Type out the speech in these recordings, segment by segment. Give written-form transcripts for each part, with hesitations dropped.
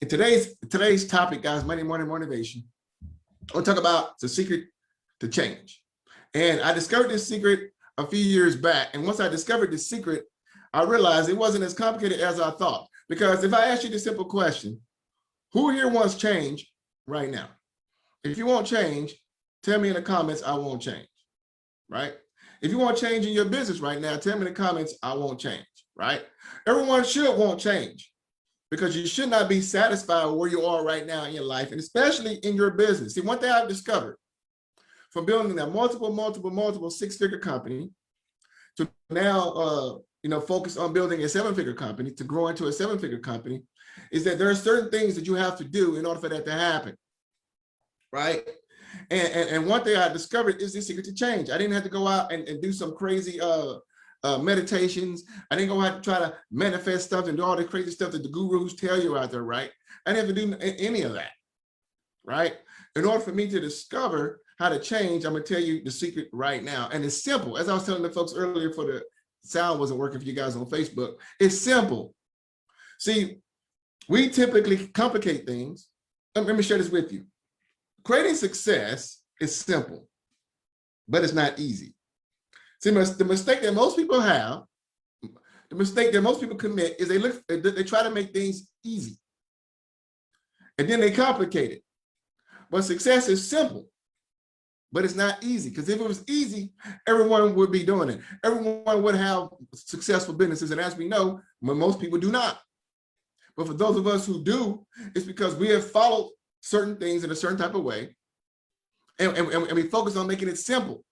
In today's topic, guys, Monday Morning Motivation, I'll talk about the secret to change. And I discovered this secret a few years back. And once I discovered this secret, I realized it wasn't as complicated as I thought. Because if I ask you the simple question, who here wants change right now? If you want change, tell me in the comments, I won't change, right? If you want change in your business right now, tell me in the comments, I won't change, right? Everyone should want change, because you should not be satisfied with where you are right now in your life, and especially in your business. See, one thing I've discovered from building a multiple six-figure company to now, focus on building a seven-figure company, to grow into a seven-figure company, is that there are certain things that you have to do in order for that to happen, right? And one thing I discovered is the secret to change. I didn't have to go out and do some crazy meditations. I didn't go out to try to manifest stuff and do all the crazy stuff that the gurus tell you out there, right? I didn't have to do any of that, right? In order for me to discover how to change, I'm gonna tell you the secret right now. And it's simple. As I was telling the folks earlier, for the sound wasn't working for you guys on Facebook, it's simple. See, we typically complicate things. Let me share this with you. Creating success is simple, but it's not easy. See, the mistake that most people have, the mistake that most people commit, is they try to make things easy, and then they complicate it. But success is simple, but it's not easy. Because if it was easy, everyone would be doing it. Everyone would have successful businesses, and as we know, most people do not. But for those of us who do, it's because we have followed certain things in a certain type of way, and we focus on making it simple.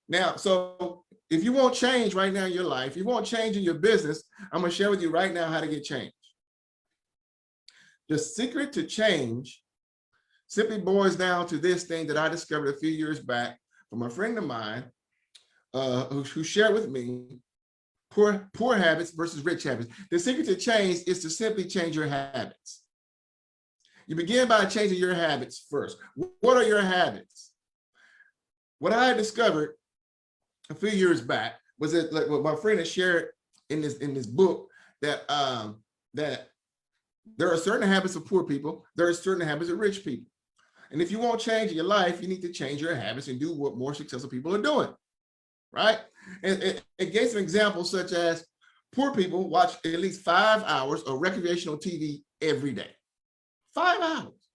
Now, so if you want change right now in your life, if you want change in your business, I'm going to share with you right now how to get change. The secret to change simply boils down to this thing that I discovered a few years back from a friend of mine who shared with me poor habits versus rich habits. The secret to change is to simply change your habits. You begin by changing your habits first. What are your habits? What I discovered a few years back was that, like what my friend has shared in this book, that that there are certain habits of poor people, there are certain habits of rich people. And if you want change in your life, you need to change your habits and do what more successful people are doing, right? And it gave some examples such as poor people watch at least 5 hours of recreational TV every day. 5 hours.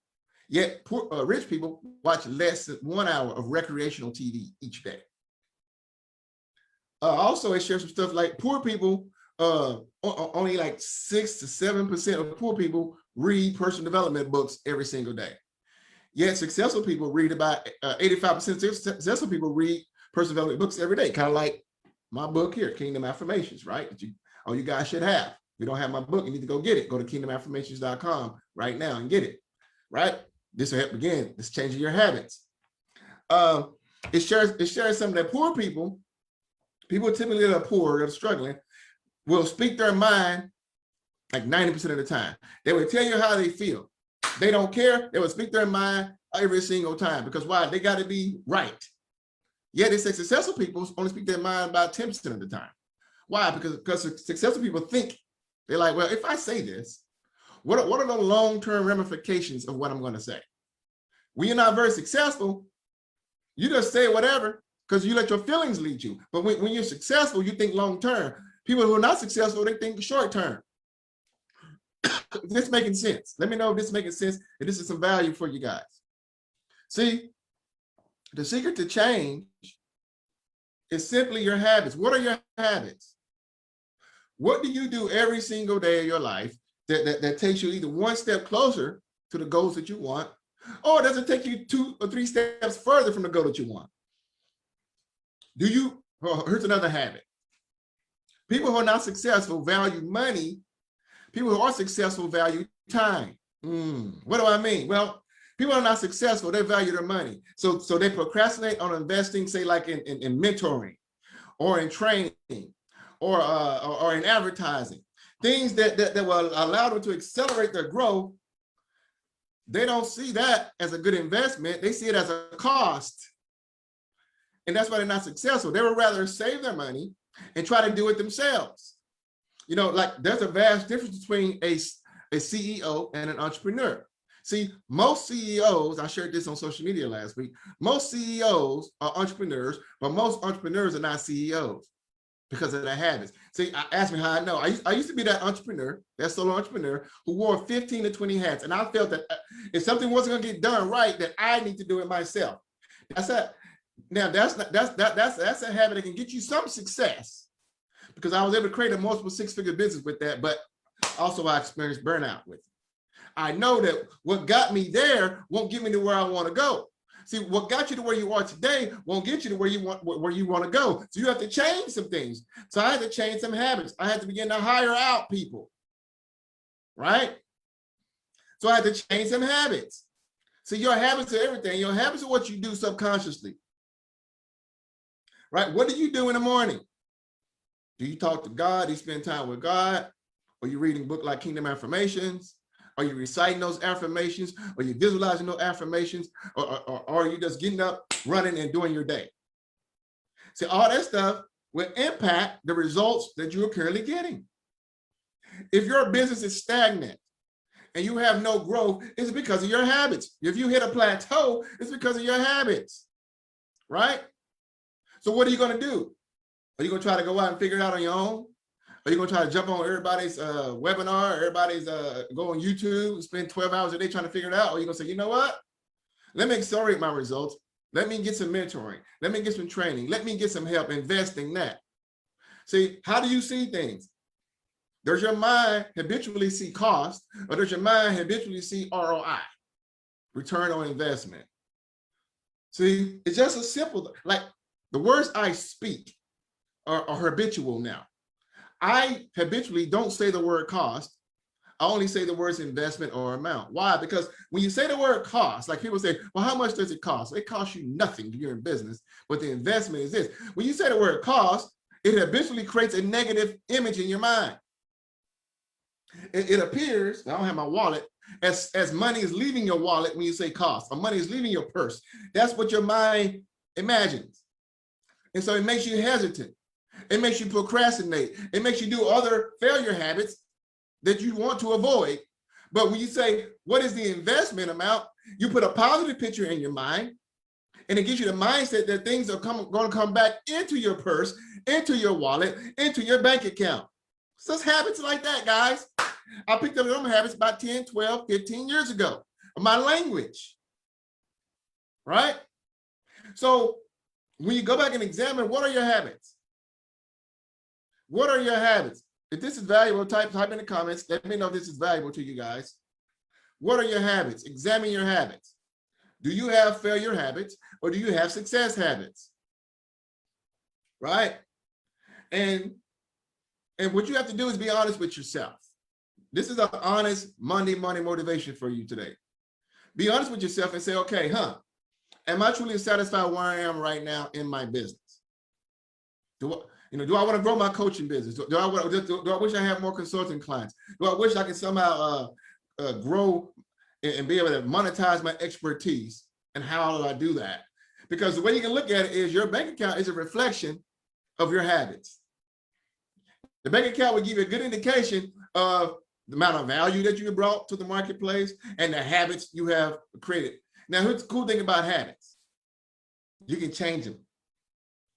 Yet rich people watch less than 1 hour of recreational TV each day. Also, it shares some stuff like poor people, only like 6 to 7% of poor people read personal development books every single day. Yet successful people read about 85% of successful people read personal development books every day. Kind of like my book here, Kingdom Affirmations, right? That you guys should have. If you don't have my book, you need to go get it. Go to kingdomaffirmations.com right now and get it, right? This will help again. It's changing your habits. It shares some that poor people typically that are poor, that are struggling, will speak their mind like 90% of the time. They will tell you how they feel. They don't care. They will speak their mind every single time. Because why? They got to be right. Yet they say successful people only speak their mind about 10% of the time. Why? Because successful people think, they're like, well, if I say this, what are the long-term ramifications of what I'm going to say? When you're not very successful, you just say whatever because you let your feelings lead you. But when you're successful, you think long-term. People who are not successful, they think short-term. This is making sense. Let me know if this is making sense, and this is some value for you guys. See, the secret to change is simply your habits. What are your habits? What do you do every single day of your life that takes you either one step closer to the goals that you want, or does it take you 2 or 3 steps further from the goal that you want? Here's another habit. People who are not successful value money. People who are successful value time. What do I mean? Well, people who are not successful, they value their money. So they procrastinate on investing, say like in mentoring or in training or in advertising. Things that will allow them to accelerate their growth. They don't see that as a good investment. They see it as a cost. And that's why they're not successful. They would rather save their money and try to do it themselves. You know, like there's a vast difference between a CEO and an entrepreneur. See, most CEOs, I shared this on social media last week, most CEOs are entrepreneurs, but most entrepreneurs are not CEOs because of their habits. See, ask me how I know. I used to be that entrepreneur, that solo entrepreneur who wore 15 to 20 hats. And I felt that if something wasn't going to get done right, that I need to do it myself. That's a habit that can get you some success, because I was able to create a multiple six-figure business with that, but also I experienced burnout with it. I know that what got me there won't get me to where I want to go. See, what got you to where you are today won't get you to where you want to go. So you have to change some things. So I had to change some habits. I had to begin to hire out people, right? So I had to change some habits. See, your habits are everything. Your habits are what you do subconsciously, right? What do you do in the morning? Do you talk to God? Do you spend time with God? Are you reading a book like Kingdom Affirmations? Are you reciting those affirmations? Are you visualizing those affirmations? Or are you just getting up, running, and doing your day? See, all that stuff will impact the results that you are currently getting. If your business is stagnant and you have no growth, it's because of your habits. If you hit a plateau, it's because of your habits, right? So what are you going to do? Are you going to try to go out and figure it out on your own? Are you going to try to jump on everybody's webinar, everybody's go on YouTube, spend 12 hours a day trying to figure it out? Or are you going to say, you know what? Let me accelerate my results. Let me get some mentoring. Let me get some training. Let me get some help investing that. See, how do you see things? Does your mind habitually see cost, or does your mind habitually see ROI, return on investment? See, it's just a simple, like the words I speak are habitual now. I habitually don't say the word cost. I only say the words investment or amount. Why? Because when you say the word cost, like people say, well, how much does it cost? It costs you nothing if you're in business, but the investment is this. When you say the word cost, it habitually creates a negative image in your mind. It appears, I don't have my wallet, as money is leaving your wallet when you say cost, or money is leaving your purse. That's what your mind imagines. And so it makes you hesitant. It makes you procrastinate. It makes you do other failure habits that you want to avoid. But when you say, what is the investment amount? You put a positive picture in your mind, and it gives you the mindset that things are going to come back into your purse, into your wallet, into your bank account. So it's habits like that, guys. I picked up them habits about 10, 12, 15 years ago. My language, right? So when you go back and examine, what are your habits? What are your habits? If this is valuable, type in the comments. Let me know if this is valuable to you guys. What are your habits? Examine your habits. Do you have failure habits, or do you have success habits? Right? And what you have to do is be honest with yourself. This is an honest Monday morning motivation for you today. Be honest with yourself and say, okay, am I truly satisfied where I am right now in my business? Do I want to grow my coaching business? Do I wish I had more consulting clients? Do I wish I could somehow grow and be able to monetize my expertise? And how do I do that? Because the way you can look at it is your bank account is a reflection of your habits. The bank account will give you a good indication of the amount of value that you brought to the marketplace and the habits you have created. Now, here's the cool thing about habits. You can change them,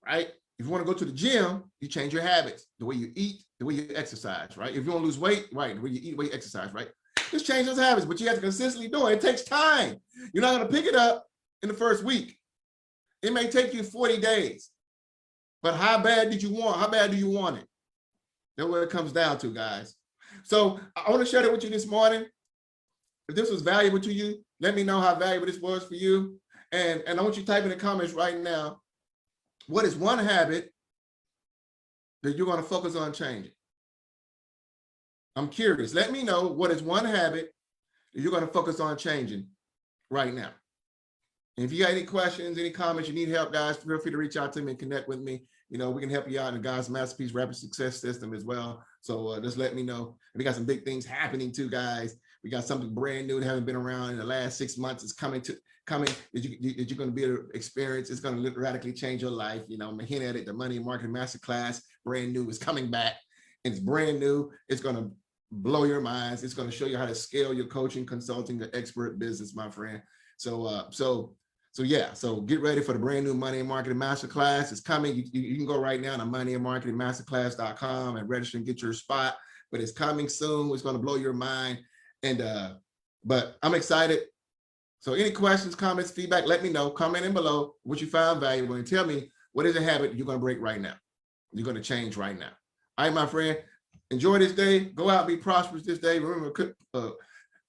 right? If you want to go to the gym, you change your habits, the way you eat, the way you exercise, right? If you want to lose weight, right, the way you eat, the way you exercise, right? Just change those habits, but you have to consistently do it. It takes time. You're not going to pick it up in the first week. It may take you 40 days, but how bad do you want it? That's what it comes down to, guys. So I want to share that with you this morning. If this was valuable to you, let me know how valuable this was for you. And I want you to type in the comments right now, what is one habit that you're going to focus on changing? I'm curious. Let me know what is one habit that you're going to focus on changing right now. And if you got any questions, any comments, you need help, guys, feel free to reach out to me and connect with me. We can help you out in the God's Masterpiece Rapid Success System as well. So just let me know. We got some big things happening too, guys. We got something brand new that haven't been around in the last 6 months. It's coming that you're going to be able to experience. It's going to radically change your life. I'm a hint at it. The Money and Marketing Masterclass, brand new, is coming back. It's brand new. It's going to blow your minds. It's going to show you how to scale your coaching, consulting, your expert business, my friend. So yeah, so get ready for the brand new Money and Marketing Masterclass. It's coming. You can go right now to moneyandmarketingmasterclass.com and register and get your spot, but it's coming soon. It's going to blow your mind. And but I'm excited. So any questions, comments, feedback, let me know. Comment in below what you found valuable and tell me what is a habit you're going to break right now. You're going to change right now. All right, my friend, enjoy this day. Go out and be prosperous this day. Remember,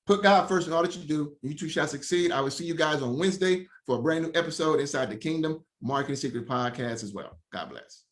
put God first in all that you do. You too shall succeed. I will see you guys on Wednesday for a brand new episode inside the Kingdom Marketing Secret Podcast as well. God bless.